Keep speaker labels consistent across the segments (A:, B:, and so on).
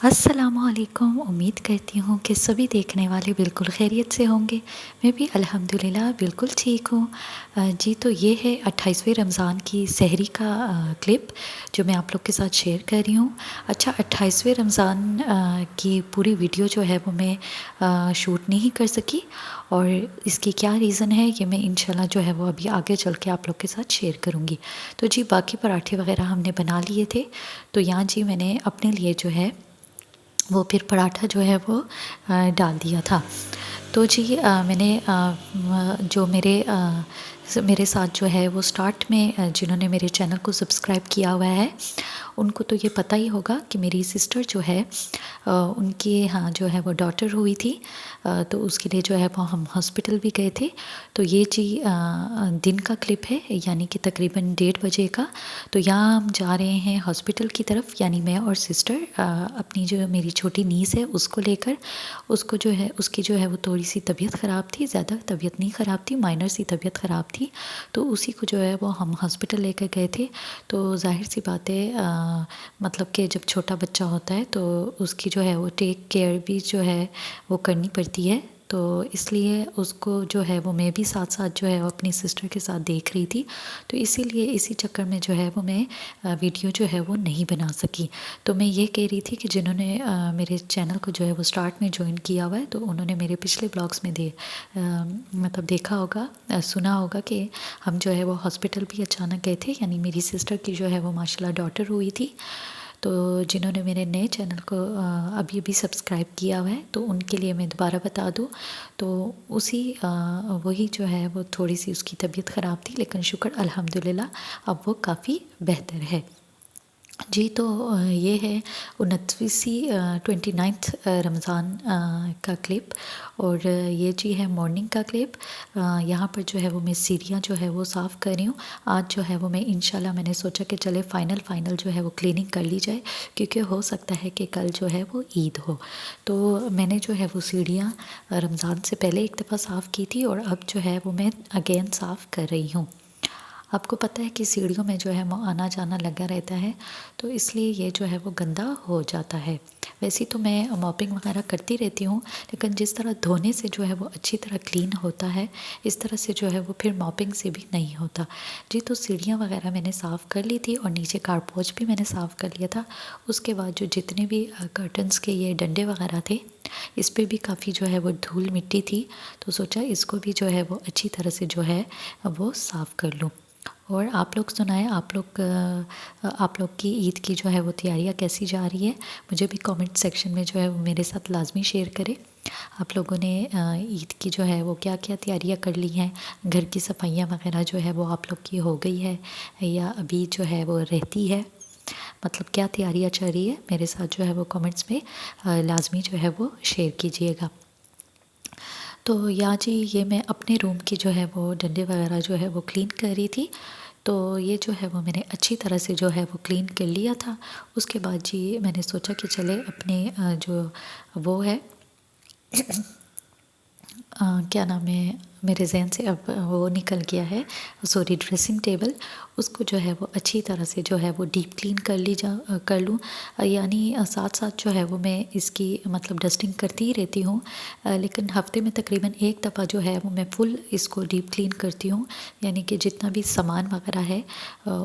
A: अस्सलामुअलैकुम। उम्मीद करती हूँ कि सभी देखने वाले बिल्कुल खैरियत से होंगे। मैं भी अल्हम्दुलिल्लाह बिल्कुल ठीक हूँ। जी, तो ये है 28वें रमज़ान की सहरी का क्लिप जो मैं आप लोग के साथ शेयर कर रही हूँ। अच्छा, 28वें रमज़ान की पूरी वीडियो जो है वो मैं शूट नहीं कर सकी और इसकी क्या रीज़न है ये मैं इंशाल्लाह जो है वो अभी आगे चल के आप लोग के साथ शेयर करूँगी। तो जी, बाकी पराठे वग़ैरह हमने बना लिए थे। तो यहाँ जी मैंने अपने लिए जो है वो फिर पराठा जो है वो डाल दिया था। तो जी मैंने जो मेरे साथ जो है वो स्टार्ट में जिन्होंने मेरे चैनल को सब्सक्राइब किया हुआ है उनको तो ये पता ही होगा कि मेरी सिस्टर जो है उनकी यहाँ जो है वो डॉटर हुई थी। तो उसके लिए जो है वो हम हॉस्पिटल भी गए थे। तो ये जी दिन का क्लिप है, यानी कि तकरीबन 1:30 बजे का। तो यहाँ हम जा रहे हैं हॉस्पिटल की तरफ, यानी मैं और सिस्टर अपनी जो मेरी छोटी नीस है उसको लेकर। उसको जो है उसकी जो है वो थोड़ी सी तबीयत ख़राब थी, ज़्यादा तबीयत नहीं ख़राब थी, माइनर सी तबीयत ख़राब थी। तो उसी को जो है वो हम हॉस्पिटल लेकर गए थे। तो ज़ाहिर सी बात है मतलब कि जब छोटा बच्चा होता है तो उसकी जो है वो टेक केयर भी जो है वो करनी पड़ती है। तो इसलिए उसको जो है वो मैं भी साथ साथ जो है वो अपनी सिस्टर के साथ देख रही थी। तो इसीलिए इसी चक्कर में जो है वो मैं वीडियो जो है वो नहीं बना सकी। तो मैं ये कह रही थी कि जिन्होंने मेरे चैनल को जो है वो स्टार्ट में ज्वाइन किया हुआ है तो उन्होंने मेरे पिछले ब्लॉग्स में मतलब देखा होगा, सुना होगा कि हम जो है वो हॉस्पिटल भी अचानक गए थे, यानी मेरी सिस्टर की जो है वो माशाल्लाह डॉटर हुई थी। तो जिन्होंने मेरे नए चैनल को अभी अभी सब्सक्राइब किया हुआ है तो उनके लिए मैं दोबारा बता दूँ तो उसी वही जो है वो थोड़ी सी उसकी तबीयत ख़राब थी, लेकिन शुक्र अल्हम्दुलिल्लाह अब वो काफ़ी बेहतर है। जी, तो ये है 29वीं 29th रमज़ान का क्लिप। और ये जी है मॉर्निंग का क्लिप। यहाँ पर जो है वो मैं सीढ़ियाँ जो है वो साफ़ कर रही हूँ। आज जो है वो मैं इंशाल्लाह मैंने सोचा कि चले फ़ाइनल जो है वो क्लीनिंग कर ली जाए, क्योंकि हो सकता है कि कल जो है वो ईद हो। तो मैंने जो है वो सीढ़ियाँ रमज़ान से पहले एक दफ़ा साफ़ की थी और अब जो है वो मैं अगेन साफ़ कर रही हूँ। आपको पता है कि सीढ़ियों में जो है वो आना जाना लगा रहता है, तो इसलिए ये जो है वो गंदा हो जाता है। वैसे तो मैं मॉपिंग वगैरह करती रहती हूँ, लेकिन जिस तरह धोने से जो है वो अच्छी तरह क्लीन होता है इस तरह से जो है वो फिर मॉपिंग से भी नहीं होता। जी, तो सीढ़ियाँ वगैरह मैंने साफ़ कर ली थी और नीचे कारपोच भी मैंने साफ़ कर लिया था। उसके बाद जो जितने भी कर्टन्स के ये डंडे वगैरह थे इस पर भी काफ़ी जो है वो धूल मिट्टी थी, तो सोचा इसको भी जो है वो अच्छी तरह से जो है वो साफ़ कर लूँ। और आप लोग सुनाएं, आप लोग की ईद की जो है वो तैयारियां कैसी जा रही है, मुझे भी कमेंट सेक्शन में जो है वो मेरे साथ लाजमी शेयर करें। आप लोगों ने ईद की जो है वो क्या क्या तैयारियां कर ली हैं, घर की सफाइयां वगैरह जो है वो आप लोग की हो गई है या अभी जो है वो रहती है, मतलब क्या तैयारियां चल रही है मेरे साथ जो है वो कमेंट्स में लाजमी जो है वो शेयर कीजिएगा। तो या जी, ये मैं अपने रूम की जो है वो डंडे वगैरह जो है वो क्लीन कर रही थी। तो ये जो है वो मैंने अच्छी तरह से जो है वो क्लीन कर लिया था। उसके बाद जी मैंने सोचा कि चले अपने जो वो है क्या नाम है, मेरे जहन से अब वो निकल गया है, सॉरी, ड्रेसिंग टेबल, उसको जो है वो अच्छी तरह से जो है वो डीप क्लीन कर लूँ। यानी साथ साथ जो है वो मैं इसकी मतलब डस्टिंग करती ही रहती हूँ, लेकिन हफ्ते में तकरीबन एक दफ़ा जो है वो मैं फुल इसको डीप क्लीन करती हूँ। यानी कि जितना भी सामान वगैरह है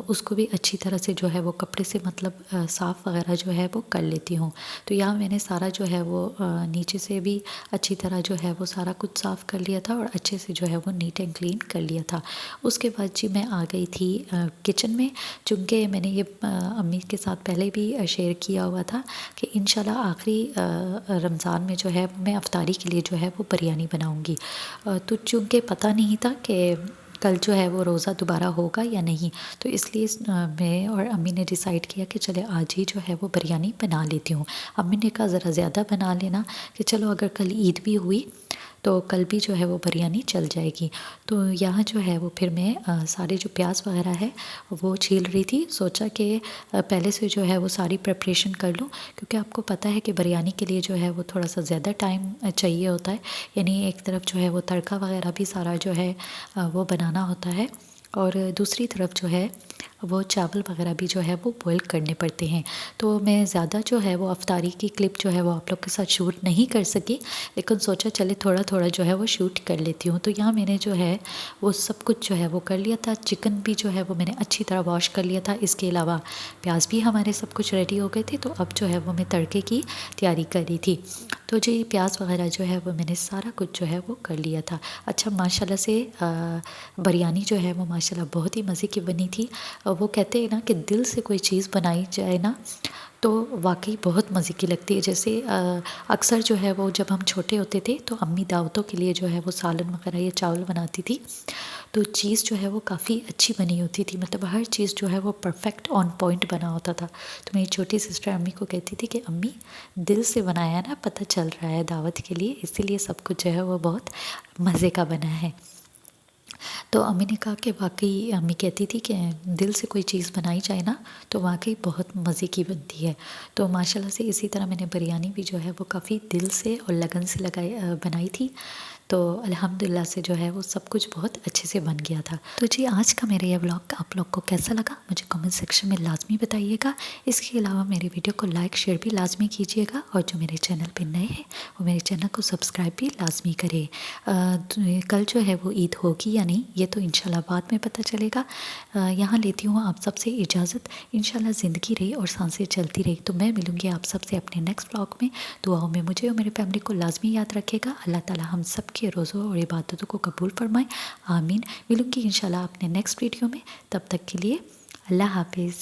A: उसको भी अच्छी तरह से जो है वो कपड़े से मतलब साफ़ वगैरह जो है वो कर लेती हूँ। तो यहाँ मैंने सारा जो है वो नीचे से भी अच्छी तरह जो है वो सारा कुछ साफ़ कर लिया था और अच्छे से जो है वो नीट एंड क्लीन कर लिया था। उसके बाद जी मैं आ गई थी किचन में, चूँकि मैंने ये अम्मी के साथ पहले भी शेयर किया हुआ था कि इंशाल्लाह आखिरी रमज़ान में जो है मैं अफ्तारी के लिए जो है वो बिरयानी बनाऊँगी। तो चूँकि पता नहीं था कि कल जो है वो रोज़ा दोबारा होगा या नहीं, तो इसलिए मैं और अम्मी ने डिसाइड किया कि चले आज ही जो है वो बिरयानी बना लेती हूँ। अम्मी ने कहा ज़रा ज़्यादा बना लेना कि चलो अगर कल ईद भी हुई तो कल भी जो है वो बिरयानी चल जाएगी। तो यहाँ जो है वो फिर मैं सारे जो प्याज वगैरह है वो छील रही थी। सोचा कि पहले से जो है वो सारी प्रिपरेशन कर लूँ, क्योंकि आपको पता है कि बिरयानी के लिए जो है वो थोड़ा सा ज़्यादा टाइम चाहिए होता है। यानी एक तरफ जो है वो तड़का वगैरह भी सारा जो है वो बनाना होता है। और दूसरी तरफ जो है वो चावल वगैरह भी जो है वो बॉईल करने पड़ते हैं। तो मैं ज़्यादा जो है वो इफ्तारी की क्लिप जो है वो आप लोग के साथ शूट नहीं कर सकी, लेकिन सोचा चले थोड़ा थोड़ा जो है वो शूट कर लेती हूँ। तो यहाँ मैंने जो है वो सब कुछ जो है वो कर लिया था। चिकन भी जो है वो मैंने अच्छी तरह वॉश कर लिया था। इसके अलावा प्याज भी हमारे सब कुछ रेडी हो गए थे। तो अब जो है वो मैं तड़के की तैयारी कर रही थी। तो जी प्याज वगैरह जो है वो मैंने सारा कुछ जो है वो कर लिया था। अच्छा माशाल्लाह से बिरयानी जो है वो माशाल्लाह बहुत ही मज़े की बनी थी। वो कहते हैं ना कि दिल से कोई चीज़ बनाई जाए ना तो वाकई बहुत मज़े की लगती है। जैसे अक्सर जो है वो जब हम छोटे होते थे तो अम्मी दावतों के लिए जो है वो सालन वगैरह या चावल बनाती थी, तो चीज़ जो है वो काफ़ी अच्छी बनी होती थी। मतलब हर चीज़ जो है वो परफेक्ट ऑन पॉइंट बना होता था। तो मेरी छोटी सिस्टर अम्मी को कहती थी कि अम्मी दिल से बनाया ना, पता चल रहा है दावत के लिए, इसीलिए सब कुछ जो है वो बहुत मज़े का बना है। तो अम्मी ने कहा कि वाकई अम्मी कहती थी कि दिल से कोई चीज़ बनाई जाए ना तो वाकई बहुत मज़े की बनती है। तो माशाल्लाह से इसी तरह मैंने बिरयानी भी जो है वो काफ़ी दिल से और लगन से बनाई थी। तो अल्हम्दुलिल्लाह से जो है वो सब कुछ बहुत अच्छे से बन गया था। तो जी आज का मेरा ये व्लॉग आप लोग को कैसा लगा मुझे कमेंट सेक्शन में लाजमी बताइएगा। इसके अलावा मेरे वीडियो को लाइक शेयर भी लाजमी कीजिएगा, और जो मेरे चैनल पे नए हैं वो मेरे चैनल को सब्सक्राइब भी लाजमी करें। कल जो है वो ईद होगी या नहीं ये तो इंशाल्लाह बाद में पता चलेगा। यहाँ लेती हूँ आप सबसे इजाज़त। इंशाल्लाह ज़िंदगी रही और सांसें चलती रही तो मैं मिलूँगी आप सबसे अपने नेक्स्ट व्लॉग में। दुआओं में मुझे और मेरे फैमिली को लाजमी याद रखेगा। अल्लाह ताला हम सब के रोज़ों और इबादतों को कबूल फरमाए, आमीन। मिलूँगी इंशाल्लाह अपने नेक्स्ट वीडियो में। तब तक के लिए अल्लाह हाफिज़।